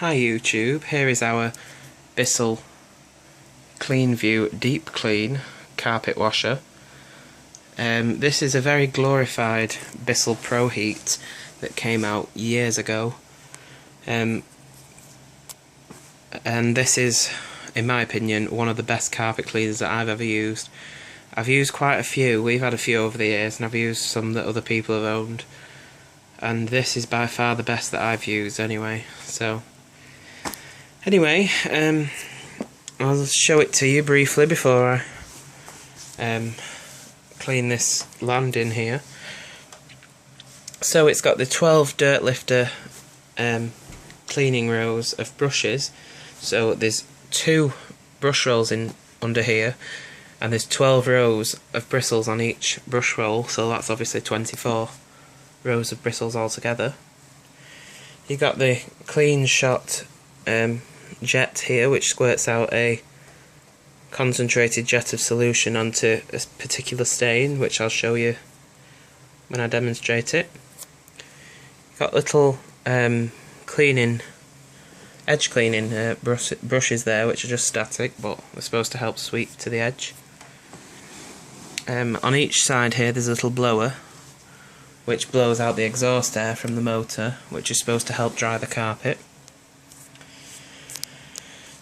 Hi YouTube, here is our Bissell Clean View Deep Clean carpet washer. This is a very glorified Bissell Pro Heat that came out years ago, and this is, in my opinion, one of the best carpet cleaners that I've ever used. I've used quite a few, we've had a few over the years, and I've used some that other people have owned, and this is by far the best that I've used anyway. So anyway, I'll show it to you briefly before I clean this landing here. So it's got the 12 dirt lifter cleaning rows of brushes. So there's 2 brush rolls in under here, and there's 12 rows of bristles on each brush roll, so that's obviously 24 rows of bristles altogether. You got the clean shot jet here, which squirts out a concentrated jet of solution onto a particular stain, which I'll show you when I demonstrate it. Got little cleaning, edge cleaning brushes there, which are just static, but they're supposed to help sweep to the edge. On each side here there's a little blower, which blows out the exhaust air from the motor, which is supposed to help dry the carpet.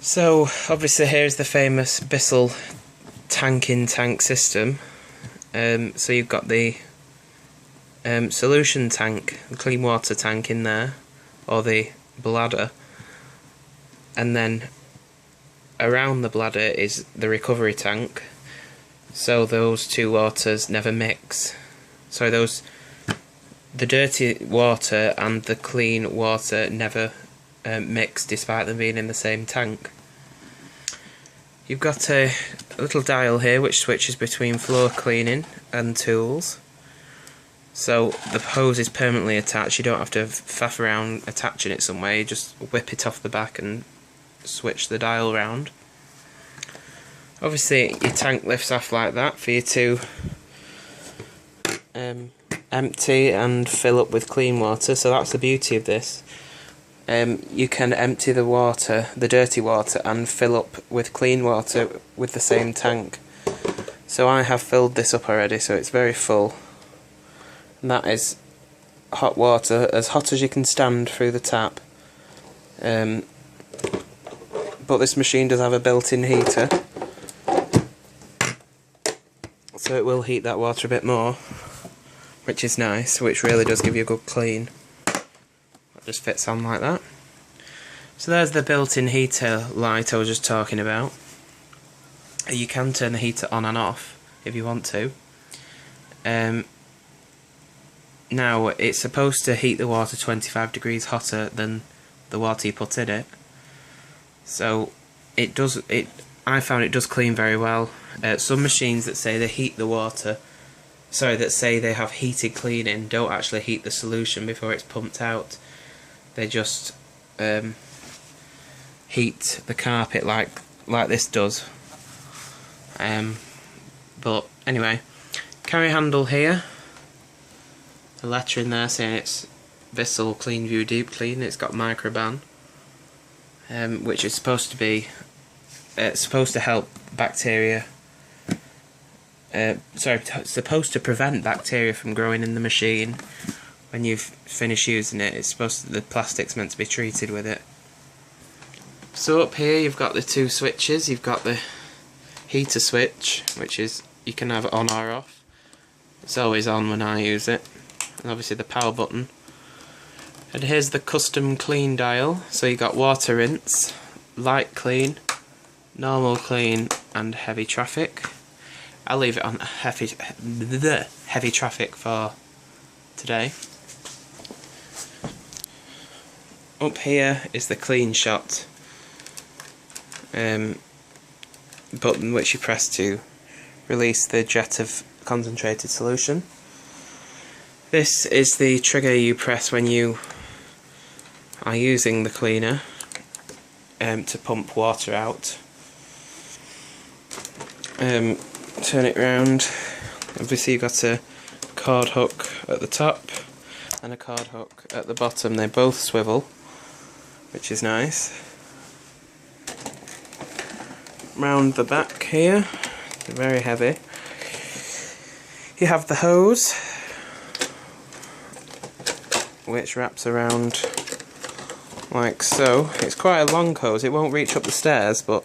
So obviously here's the famous Bissell tank system. So you've got the solution tank, the clean water tank in there, or the bladder, and then around the bladder is the recovery tank, so those two waters never mix. So the dirty water and the clean water never mix, despite them being in the same tank. You've got a little dial here which switches between floor cleaning and tools. So the hose is permanently attached, you don't have to faff around attaching it somewhere, you just whip it off the back and switch the dial round. Obviously your tank lifts off like that for you to empty and fill up with clean water, so that's the beauty of this. You can empty the water, the dirty water, and fill up with clean water with the same tank. So I have filled this up already, so it's very full. And that is hot water, as hot as you can stand through the tap. But this machine does have a built-in heater, so it will heat that water a bit more, which is nice, which really does give you a good clean. It just fits on like that. So there's the built-in heater light I was just talking about. You can turn the heater on and off if you want to. Now it's supposed to heat the water 25 degrees hotter than the water you put in it. So it does. I found it does clean very well. Some machines that say they heat the water, that say they have heated cleaning, don't actually heat the solution before it's pumped out. They just heat the carpet like this does. But anyway, carry handle here. The letter in there saying it's Bissell Clean View Deep Clean. It's got microban, which is supposed to be supposed to help bacteria. Supposed to prevent bacteria from growing in the machine. When you've finished using it, the plastic's meant to be treated with it. So up here you've got the 2 switches. You've got the heater switch, which is you can have it on or off. It's always on when I use it. And obviously the power button. And here's the custom clean dial. So you've got water rinse, light clean, normal clean, and heavy traffic. I'll leave it on heavy traffic for today. Up here is the clean shot button, which you press to release the jet of concentrated solution. This is the trigger you press when you are using the cleaner to pump water out. Turn it round. Obviously you've got a cord hook at the top and a cord hook at the bottom. They both swivel, which is nice. Round the back here, they're very heavy. You have the hose, which wraps around like so. It's quite a long hose, it won't reach up the stairs, but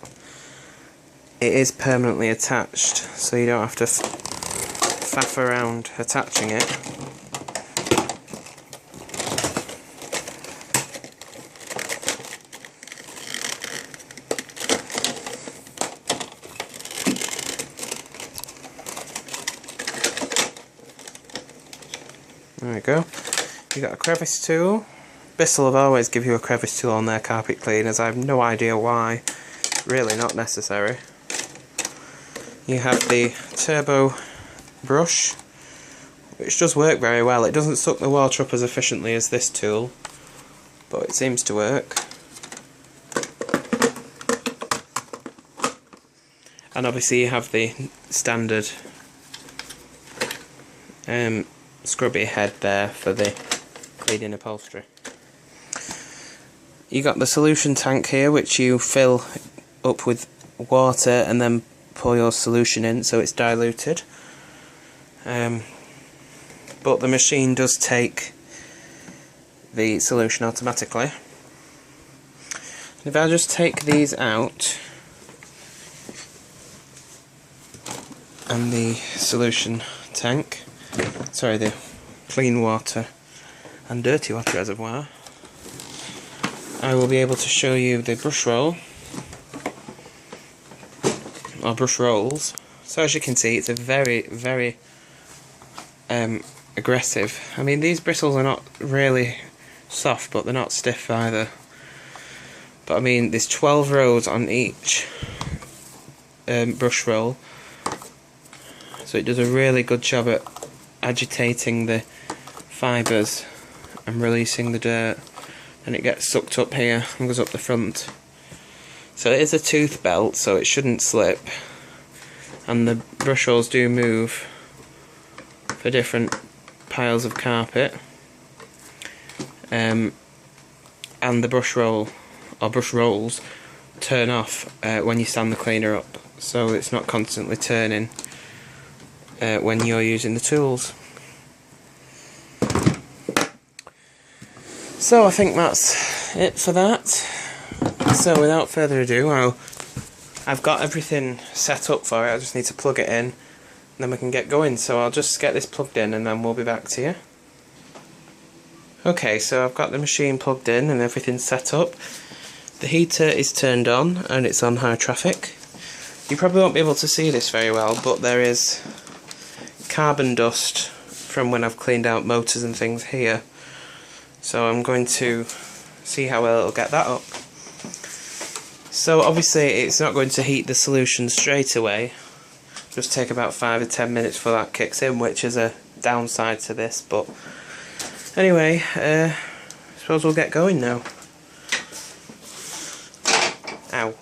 it is permanently attached, so you don't have to faff around attaching it. There we go. You got a crevice tool. Bissell have always give you a crevice tool on their carpet cleaners. I have no idea why. Really not necessary. You have the turbo brush, which does work very well. It doesn't suck the water up as efficiently as this tool, but it seems to work. And obviously you have the standard scrubby head there for the cleaning upholstery. You got the solution tank here, which you fill up with water and then pour your solution in so it's diluted. But the machine does take the solution automatically. If I just take these out, and the solution tank, sorry, the clean water and dirty water reservoir, I will be able to show you the brush roll, or brush rolls. So as you can see, it's a very aggressive. I mean, these bristles are not really soft, but they're not stiff either. But I mean, there's 12 rows on each brush roll, so it does a really good job at agitating the fibres and releasing the dirt, and it gets sucked up here and goes up the front. So it is a tooth belt, so it shouldn't slip, and the brush rolls do move for different piles of carpet, and the brush roll or brush rolls turn off when you stand the cleaner up, so it's not constantly turning when you're using the tools. So I think that's it for that. So without further ado, I've got everything set up for it. I just need to plug it in, and then we can get going. So I'll just get this plugged in and then we'll be back to you. Okay, so I've got the machine plugged in and everything's set up. The heater is turned on and it's on high traffic. You probably won't be able to see this very well, but there is carbon dust from when I've cleaned out motors and things here. So I'm going to see how well it'll get that up. So obviously it's not going to heat the solution straight away. Just take about 5 to 10 minutes before that kicks in, which is a downside to this, but anyway, I suppose we'll get going now. Ow.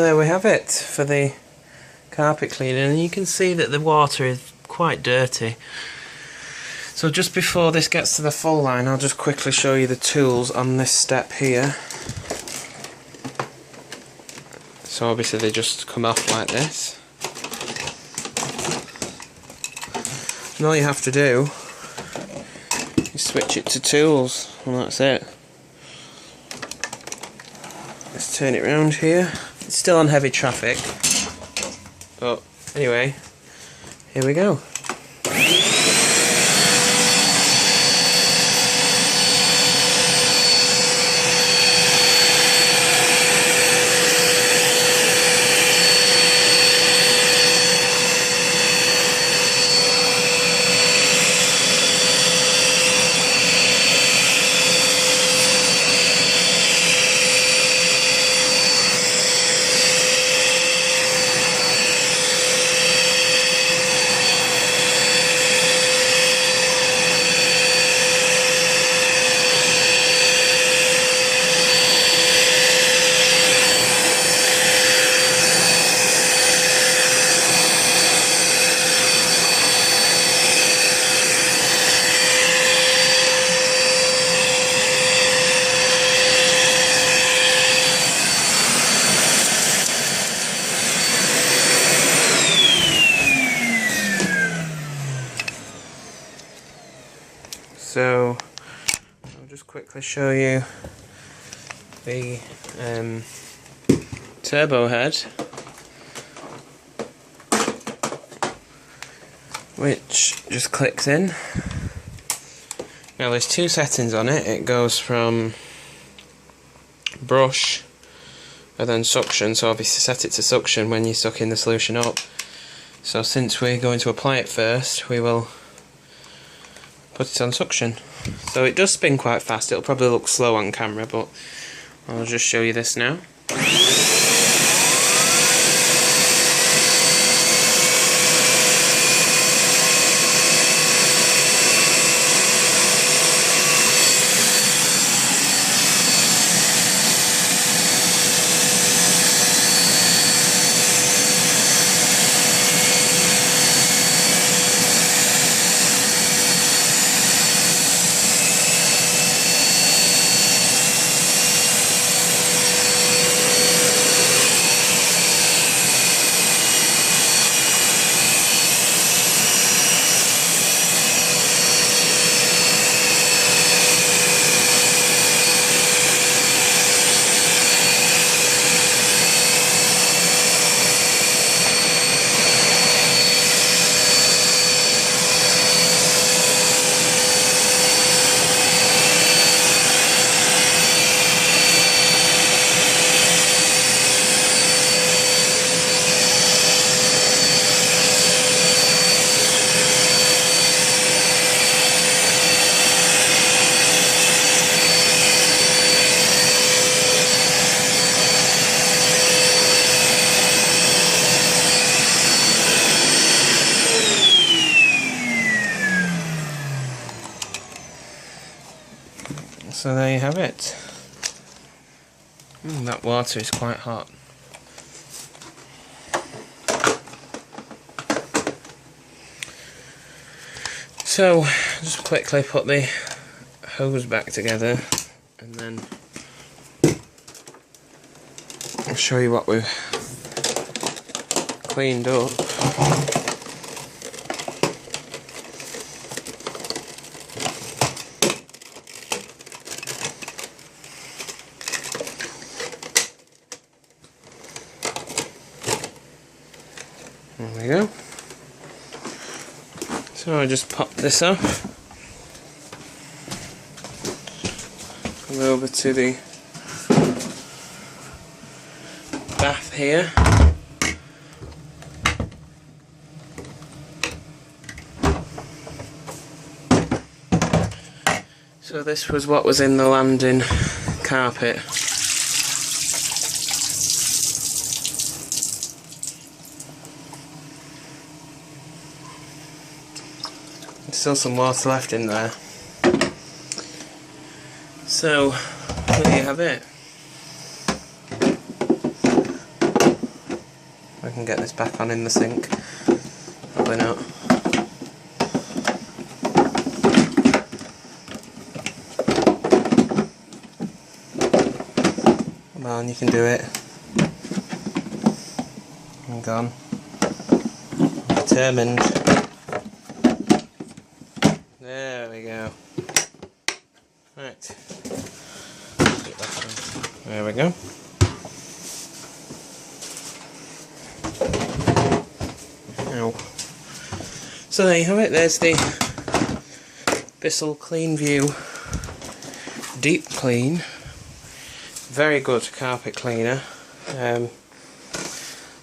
there we have it for the carpet cleaning, and you can see that the water is quite dirty. So just before this gets to the full line, I'll just quickly show you the tools on this step here. So obviously they just come off like this. And all you have to do is switch it to tools, and that's it. Let's turn it round here. It's still on heavy traffic, but anyway, here we go. So I'll just quickly show you the turbo head, which just clicks in. Now there's two settings on it. It goes from brush and then suction, so obviously set it to suction when you're sucking the solution up. So since we're going to apply it first, we will put it on suction. So it does spin quite fast. It'll probably look slow on camera, but I'll just show you this now. So there you have it. That water is quite hot. So just quickly put the hose back together, and then I'll show you what we've cleaned up. There we go. So I just pop this up, come over to the bath here, so this was what was in the landing carpet. There's still some water left in there. So there you have it. I can get this back on in the sink. Probably not. Come on, you can do it. I'm gone. I'm determined. There we go. Right. There we go. Ow. So there you have it. There's the Bissell Clean View Deep Clean. Very good carpet cleaner.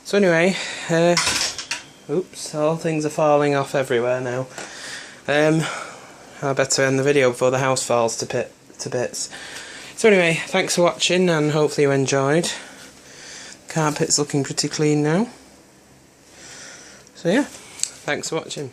So anyway, oops, all things are falling off everywhere now. I better end the video before the house falls to bits. So anyway, thanks for watching and hopefully you enjoyed. Carpet's looking pretty clean now. So yeah, thanks for watching.